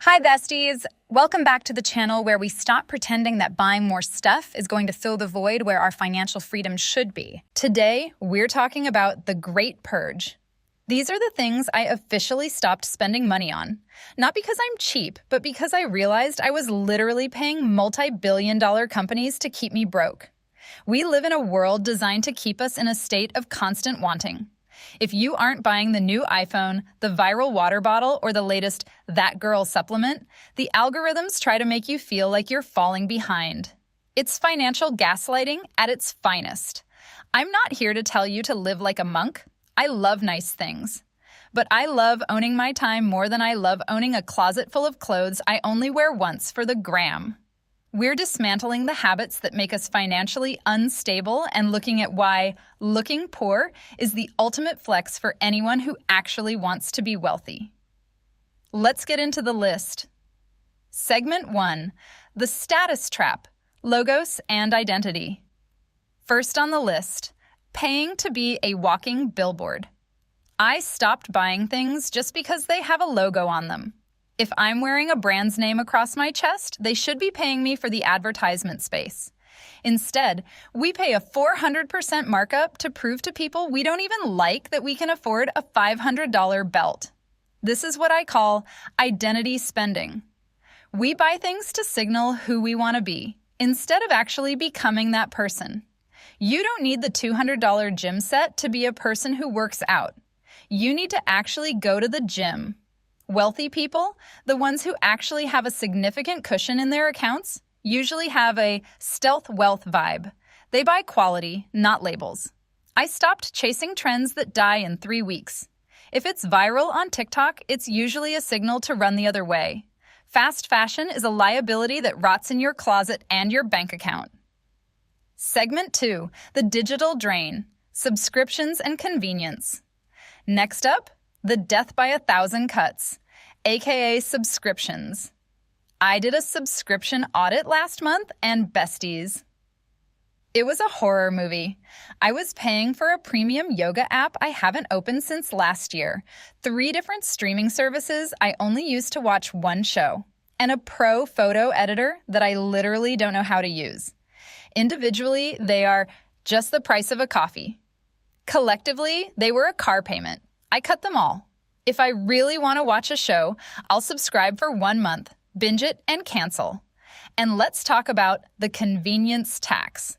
Hi besties! Welcome back to the channel where we stop pretending that buying more stuff is going to fill the void where our financial freedom should be. Today, we're talking about the Great Purge. These are the things I officially stopped spending money on. Not because I'm cheap, but because I realized I was literally paying multi-billion-dollar companies to keep me broke. We live in a world designed to keep us in a state of constant wanting. If you aren't buying the new iPhone, the viral water bottle, or the latest That Girl supplement, the algorithms try to make you feel like you're falling behind. It's financial gaslighting at its finest. I'm not here to tell you to live like a monk. I love nice things. But I love owning my time more than I love owning a closet full of clothes I only wear once for the gram. We're dismantling the habits that make us financially unstable and looking at why looking poor is the ultimate flex for anyone who actually wants to be wealthy. Let's get into the list. Segment 1. The Status Trap, Logos and Identity. First on the list, paying to be a walking billboard. I stopped buying things just because they have a logo on them. If I'm wearing a brand's name across my chest, they should be paying me for the advertisement space. Instead, we pay a 400% markup to prove to people we don't even like that we can afford a $500 belt. This is what I call identity spending. We buy things to signal who we want to be, instead of actually becoming that person. You don't need the $200 gym set to be a person who works out. You need to actually go to the gym. Wealthy people, the ones who actually have a significant cushion in their accounts, usually have a stealth wealth vibe. They buy quality, not labels. I stopped chasing trends that die in 3 weeks. If it's viral on TikTok, it's usually a signal to run the other way. Fast fashion is a liability that rots in your closet and your bank account. Segment 2. The Digital Drain, Subscriptions and Convenience. Next up, the death by 1,000 cuts, aka subscriptions. I did a subscription audit last month and besties. It was a horror movie. I was paying for a premium yoga app I haven't opened since last year, 3 different streaming services I only use to watch one show, and a pro photo editor that I literally don't know how to use. Individually, they are just the price of a coffee. Collectively, they were a car payment. I cut them all. If I really want to watch a show, I'll subscribe for 1 month, binge it, and cancel. And let's talk about the convenience tax.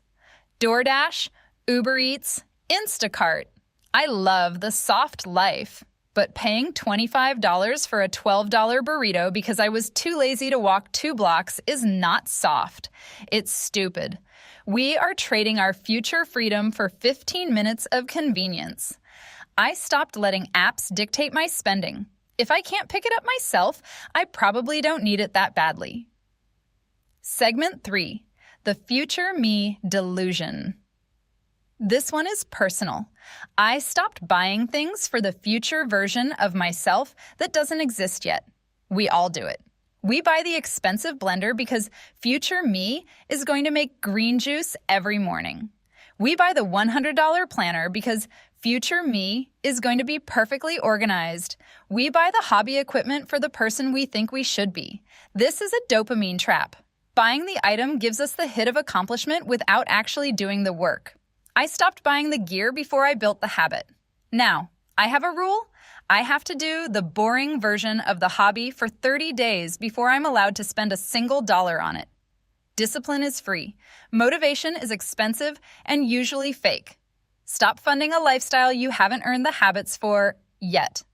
DoorDash, Uber Eats, Instacart. I love the soft life, but paying $25 for a $12 burrito because I was too lazy to walk 2 blocks is not soft. It's stupid. We are trading our future freedom for 15 minutes of convenience. I stopped letting apps dictate my spending. If I can't pick it up myself, I probably don't need it that badly. Segment 3. The Future Me Delusion. This one is personal. I stopped buying things for the future version of myself that doesn't exist yet. We all do it. We buy the expensive blender because future me is going to make green juice every morning. We buy the $100 planner because future me is going to be perfectly organized. We buy the hobby equipment for the person we think we should be. This is a dopamine trap. Buying the item gives us the hit of accomplishment without actually doing the work. I stopped buying the gear before I built the habit. Now, I have a rule. I have to do the boring version of the hobby for 30 days before I'm allowed to spend a single dollar on it. Discipline is free. Motivation is expensive and usually fake. Stop funding a lifestyle you haven't earned the habits for yet.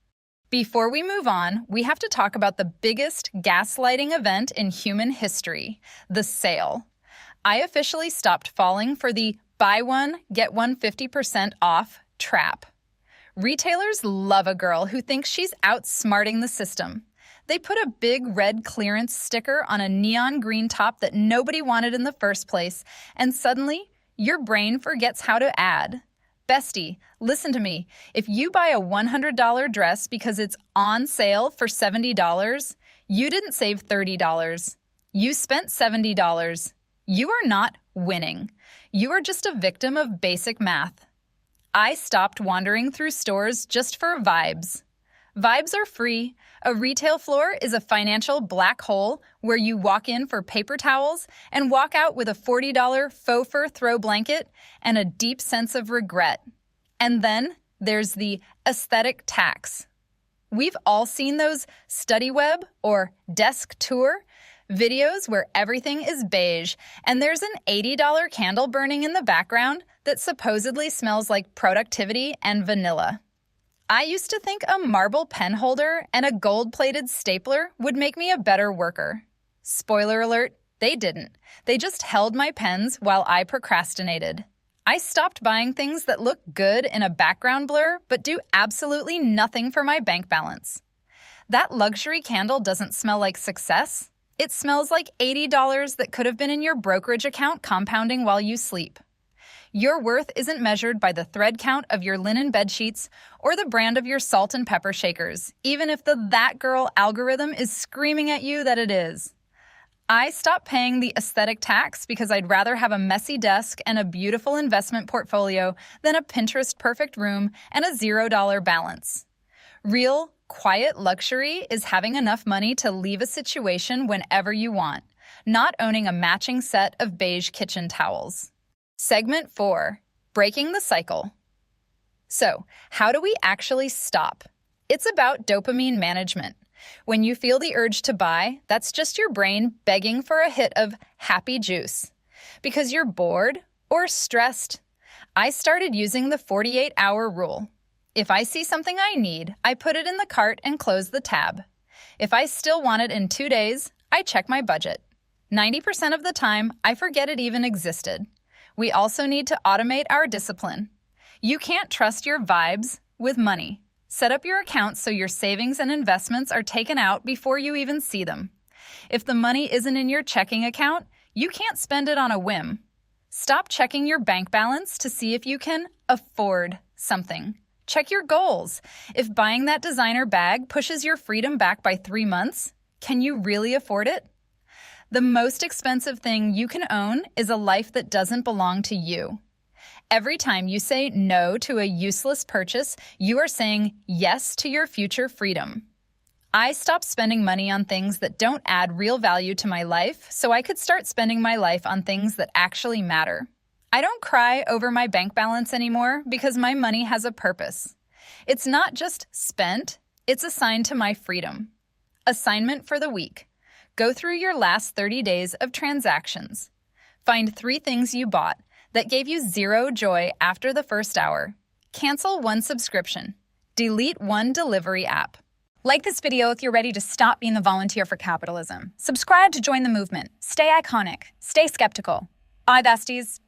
Before we move on, we have to talk about the biggest gaslighting event in human history, the sale. I officially stopped falling for the buy one, get one 50% off trap. Retailers love a girl who thinks she's outsmarting the system. They put a big red clearance sticker on a neon green top that nobody wanted in the first place, and suddenly, your brain forgets how to add. Bestie, listen to me. If you buy a $100 dress because it's on sale for $70, you didn't save $30. You spent $70. You are not winning. You are just a victim of basic math. I stopped wandering through stores just for vibes. Vibes are free. A retail floor is a financial black hole where you walk in for paper towels and walk out with a $40 faux fur throw blanket and a deep sense of regret. And then there's the aesthetic tax. We've all seen those study web or desk tour videos where everything is beige and there's an $80 candle burning in the background that supposedly smells like productivity and vanilla. I used to think a marble pen holder and a gold-plated stapler would make me a better worker. Spoiler alert, they didn't. They just held my pens while I procrastinated. I stopped buying things that look good in a background blur but do absolutely nothing for my bank balance. That luxury candle doesn't smell like success. It smells like $80 that could have been in your brokerage account compounding while you sleep. Your worth isn't measured by the thread count of your linen bedsheets or the brand of your salt and pepper shakers, even if the That Girl algorithm is screaming at you that it is. I stopped paying the aesthetic tax because I'd rather have a messy desk and a beautiful investment portfolio than a Pinterest-perfect room and a $0 balance. Real, quiet luxury is having enough money to leave a situation whenever you want, not owning a matching set of beige kitchen towels. Segment 4. Breaking the cycle. So, how do we actually stop? It's about dopamine management. When you feel the urge to buy, that's just your brain begging for a hit of happy juice. Because you're bored or stressed. I started using the 48-hour rule. If I see something I need, I put it in the cart and close the tab. If I still want it in 2 days, I check my budget. 90% of the time, I forget it even existed. We also need to automate our discipline. You can't trust your vibes with money. Set up your account so your savings and investments are taken out before you even see them. If the money isn't in your checking account, you can't spend it on a whim. Stop checking your bank balance to see if you can afford something. Check your goals. If buying that designer bag pushes your freedom back by 3 months, can you really afford it? The most expensive thing you can own is a life that doesn't belong to you. Every time you say no to a useless purchase, you are saying yes to your future freedom. I stopped spending money on things that don't add real value to my life so I could start spending my life on things that actually matter. I don't cry over my bank balance anymore because my money has a purpose. It's not just spent, it's assigned to my freedom. Assignment for the week. Go through your last 30 days of transactions. Find 3 things you bought that gave you 0 joy after the first hour. Cancel 1 subscription. Delete 1 delivery app. Like this video if you're ready to stop being the volunteer for capitalism. Subscribe to join the movement. Stay iconic. Stay skeptical. Bye, besties.